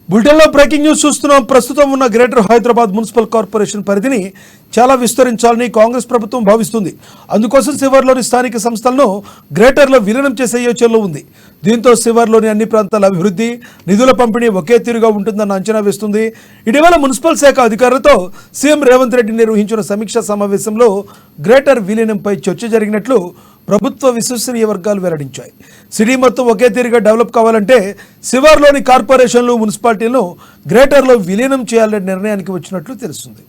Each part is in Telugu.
బులెటిన్లో బ్రేకింగ్ న్యూస్ చూస్తున్నాం. ప్రస్తుతం ఉన్న గ్రేటర్ హైదరాబాద్ మున్సిపల్ కార్పొరేషన్ పరిధిని చాలా విస్తరించాలని కాంగ్రెస్ ప్రభుత్వం భావిస్తుంది. అందుకోసం శివార్లోని స్థానిక సంస్థలను గ్రేటర్లో విలీనం చేసే యోచనలో ఉంది. దీంతో శివార్లోని అన్ని ప్రాంతాల అభివృద్ధి, నిధుల పంపిణీ ఒకే తీరుగా ఉంటుందన్న అంచనా వేస్తుంది. ఇటీవల మున్సిపల్ శాఖ అధికారులతో సీఎం రేవంత్ రెడ్డి నిర్వహించిన సమీక్షా సమావేశంలో గ్రేటర్ విలీనంపై చర్చ జరిగినట్లు ప్రభుత్వ విశ్వసనీయ వర్గాలు వెల్లడించాయి. సిటీ మొత్తం ఒకే తీరుగా డెవలప్ కావాలంటే శివార్లోని కార్పొరేషన్లు, మున్సిపాలిటీలను గ్రేటర్లో విలీనం చేయాలనే నిర్ణయానికి వచ్చినట్లు తెలుస్తుంది.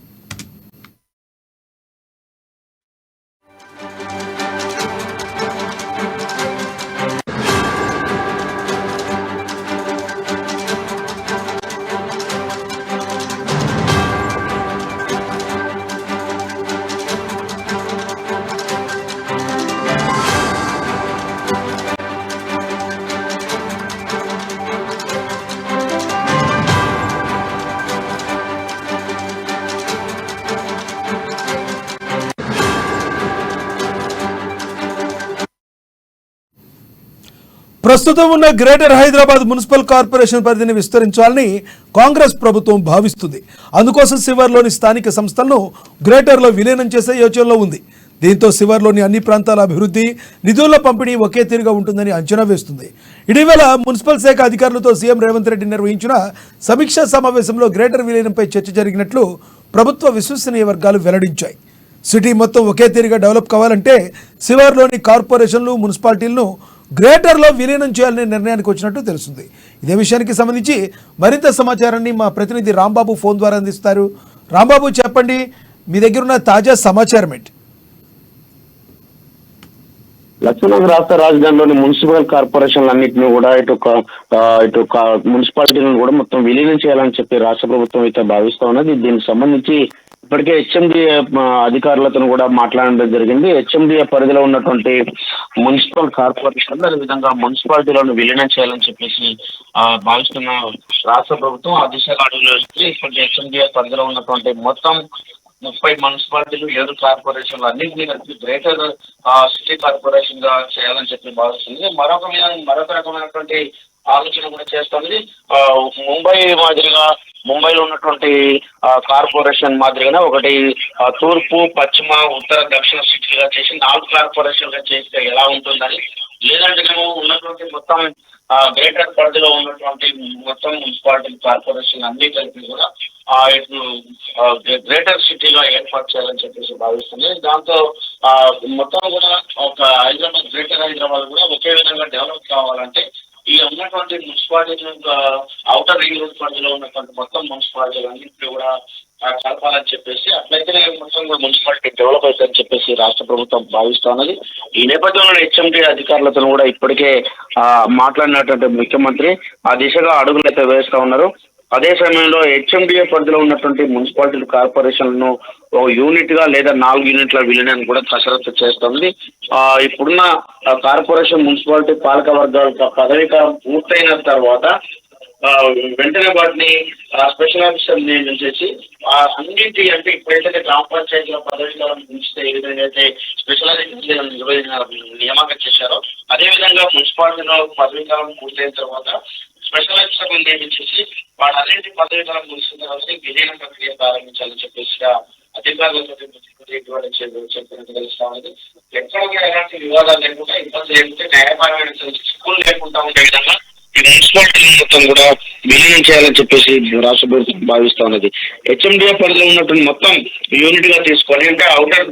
ప్రస్తుతం ఉన్న గ్రేటర్ హైదరాబాద్ మున్సిపల్ కార్పొరేషన్ పరిధిని విస్తరించాలని కాంగ్రెస్ ప్రభుత్వం భావిస్తుంది. అందుకోసం శివార్లోని స్థానిక సంస్థలను గ్రేటర్లో విలీనం చేసే యోచనలో ఉంది. దీంతో శివార్లోని అన్ని ప్రాంతాల అభివృద్ధి, నిధుల పంపిణీ ఒకే తీరుగా ఉంటుందని అంచనా వేస్తుంది. ఇటీవల మున్సిపల్ శాఖ అధికారులతో సీఎం రేవంత్ రెడ్డి నిర్వహించిన సమీక్షా సమావేశంలో గ్రేటర్ విలీనంపై చర్చ జరిగినట్లు ప్రభుత్వ విశ్వసనీయ వర్గాలు వెల్లడించాయి. సిటీ మొత్తం ఒకే తీరుగా డెవలప్ కావాలంటే శివార్లోని కార్పొరేషన్లు, మున్సిపాలిటీలను గ్రేటర్లో విలీనం చేయాలనే నిర్ణయానికి వచ్చినట్టు తెలుస్తుంది. ఇదే విషయానికి సంబంధించి మరింత సమాచారాన్ని మా ప్రతినిధి రాంబాబు ఫోన్ ద్వారా అందిస్తారు. రాంబాబు, చెప్పండి, మీ దగ్గర ఉన్న తాజా సమాచారం ఏంటి? లక్ష్మీనగర్ రాష్ట్ర రాజధానిలోని మున్సిపల్ కార్పొరేషన్లన్నింటినీ కూడా ఇటు మున్సిపాలిటీలను కూడా మొత్తం విలీనం చేయాలని చెప్పి రాష్ట్ర ప్రభుత్వం అయితే భావిస్తా ఉన్నది. దీనికి సంబంధించి ఇప్పటికే హెచ్ఎండిఏ అధికారులతో కూడా మాట్లాడడం జరిగింది. హెచ్ఎండిఏ పరిధిలో ఉన్నటువంటి మున్సిపల్ కార్పొరేషన్లు, అదేవిధంగా మున్సిపాలిటీలను విలీనం చేయాలని చెప్పేసి భావిస్తున్న రాష్ట్ర ప్రభుత్వం ఆ దిశగా అడుగులు వేస్తుంది. ఇప్పటికే హెచ్ఎండిఏ పరిధిలో ఉన్నటువంటి మొత్తం 30 మున్సిపాలిటీలు, 7 కార్పొరేషన్లు అన్నింటినీ కలిపి గ్రేటర్ సిటీ కార్పొరేషన్ గా చేయాలని చెప్పి భావిస్తుంది. మరొక రకమైనటువంటి ఆలోచన కూడా చేస్తుంది. ముంబై మాదిరిగా, ముంబైలో ఉన్నటువంటి కార్పొరేషన్ మాదిరిగానే ఒకటి తూర్పు, పశ్చిమ, ఉత్తర, దక్షిణ సిటీగా చేసి 4 కార్పొరేషన్గా చేస్తే ఎలా ఉంటుందని, లేదంటే ఉన్నటువంటి మొత్తం గ్రేటర్ పరిధిలో ఉన్నటువంటి మొత్తం మున్సిపాలిటీ, కార్పొరేషన్ అన్ని కలిపి కూడా గ్రేటర్ సిటీగా ఏర్పాటు చేయాలని చెప్పేసి భావిస్తుంది. దాంతో మొత్తం కూడా ఒక హైదరాబాద్, గ్రేటర్ హైదరాబాద్ కూడా ఒకే విధంగా డెవలప్ కావాలంటే ఈ ఉన్నటువంటి మున్సిపాలిటీ, ఔటర్ రింగ్ రోడ్ పరిధిలో ఉన్నటువంటి మొత్తం మున్సిపాలిటీలు అన్నింటినీ కూడా కలపాలని చెప్పేసి, అట్లయితేనే మొత్తం కూడా మున్సిపాలిటీ డెవలప్ అవుతుందని చెప్పేసి రాష్ట్ర ప్రభుత్వం భావిస్తున్నది. ఈ నేపథ్యంలో హెచ్ఎండి అధికారులతో కూడా ఇప్పటికే మాట్లాడినటువంటి ముఖ్యమంత్రి ఆ దిశగా అడుగులు అయితే వేస్తా ఉన్నారు. అదే సమయంలో హెచ్ఎండిఏ పరిధిలో ఉన్నటువంటి మున్సిపాలిటీ కార్పొరేషన్లను ఒక యూనిట్ గా లేదా 4 యూనిట్ల విలీనాన్ని కూడా కసరత్తు చేస్తుంది. ఇప్పుడున్న కార్పొరేషన్ మున్సిపాలిటీ పాలక వర్గాల పదవీకాలం పూర్తయిన తర్వాత వెంటనే వాటిని స్పెషల్ ఆఫీసర్ నియమించేసి అన్నింటి అంటే ఇప్పుడైతే గ్రామ పంచాయతీల పదవీకాలం ఉంచితే ఏ విధంగా అయితే స్పెషల్ ఆఫీసర్ నియామకం చేశారో అదేవిధంగా మున్సిపాలిటీలో పదవీకాలం పూర్తయిన తర్వాత స్పెషల్ ఆఫీసర్ నియమించేసి వాళ్ళన్నింటి పదవీకాలం ముగిసిన తర్వాత విలీన ప్రక్రియ ప్రారంభించాలని చెప్పేసి అధికారులతో చెప్పినట్టు తెలుస్తా ఉంది. ఎక్కడ కూడా ఎలాంటి వివాదాలు లేకుండా ఇబ్బంది లేకుండా న్యాయపరమైన చిక్కులు లేకుండా ఉండే విధంగా ఈ మున్సిపాలిటీ మొత్తం కూడా విలీనం చేయాలని చెప్పేసి రాష్ట్ర ప్రభుత్వం భావిస్తా ఉన్నది. హెచ్ఎండిఏ పరిధిలో ఉన్నటువంటి మొత్తం యూనిట్ గా తీసుకొని అంటే అవుటర్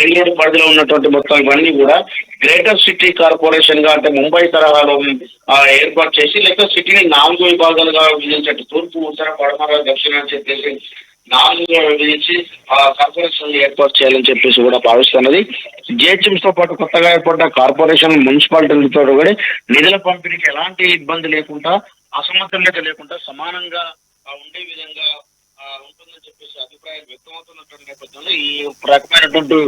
రింగ్ రోడ్ పరిధిలో ఉన్నటువంటి మొత్తం ఇవన్నీ కూడా గ్రేటర్ సిటీ కార్పొరేషన్ గా అంటే ముంబై తరహాలో ఏర్పాటు చేసి లేకపోతే సిటీని 4 విభాగాలుగా విభజించట్టు తూర్పు ఉత్తర పడమర దక్షిణ అని చెప్పేసి 4గా విభజించి కార్పొరేషన్ ఏర్పాటు చేయాలని చెప్పేసి కూడా భావిస్తున్నది. జిహెచ్ఎంస్ తో పాటు కొత్తగా ఏర్పడ్డ కార్పొరేషన్ మున్సిపాలిటీలతో కూడా నిధుల పంపిణీకి ఎలాంటి ఇబ్బంది లేకుండా అసమతుల్యత లేకుండా సమానంగా ఉండే విధంగా ఉంటుందని చెప్పేసి అభిప్రాయం వ్యక్తమవుతున్నటువంటి నేపథ్యంలో ఈ రకమైనటువంటి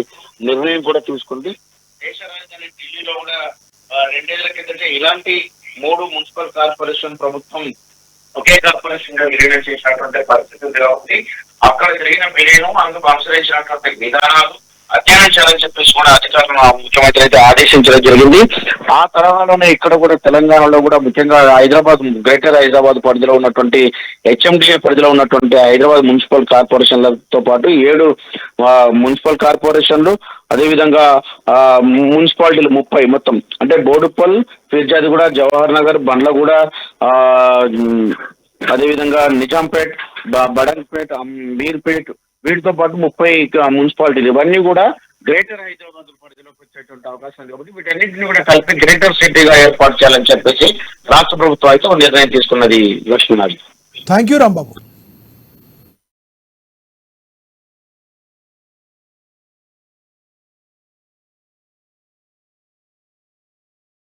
నిర్ణయం కూడా తీసుకుంది. దేశ రాజధాని ఢిల్లీలో కూడా 2 ఏళ్ల కిందటే ఇలాంటి 3 మున్సిపల్ కార్పొరేషన్ ప్రభుత్వం ఒకే కార్పొరేషన్ గా విలీనం చేసినటువంటి పరిస్థితి ఉంది కాబట్టి అక్కడ జరిగిన విలీనం అందుకు అనుసరించినటువంటి విధానాలు అధ్యయనం చేయాలని చెప్పేసి కూడా అధికారులు ముఖ్యమంత్రి అయితే ఆదేశించడం జరిగింది. ఆ తరహాలోనే ఇక్కడ కూడా తెలంగాణలో కూడా ముఖ్యంగా గ్రేటర్ హైదరాబాద్ పరిధిలో ఉన్నటువంటి హెచ్ఎండిఏ పరిధిలో ఉన్నటువంటి హైదరాబాద్ మున్సిపల్ కార్పొరేషన్లతో పాటు 7 మున్సిపల్ కార్పొరేషన్లు అదేవిధంగా మున్సిపాలిటీలు 30 మొత్తం అంటే బోడుప్పల్, ఫిర్జాదిగూడ, జవహర్ నగర్, బండ్లగూడ, అదేవిధంగా నిజాంపేట్, బడంగ్పేట్, మీర్పేట్ వీటితో పాటు 30 మున్సిపాలిటీలు ఇవన్నీ కూడా గ్రేటర్ హైదరాబాద్ పరిధిలోకి వచ్చేటువంటి అవకాశం ఉంది కాబట్టి వీటన్నింటినీ కూడా కలిపి గ్రేటర్ సిటీగా ఏర్పాటు చేయాలని చెప్పేసి రాష్ట్ర ప్రభుత్వం అయితే నిర్ణయం తీసుకున్నది. లక్ష్మీనాథ్. Thank you Rambabu.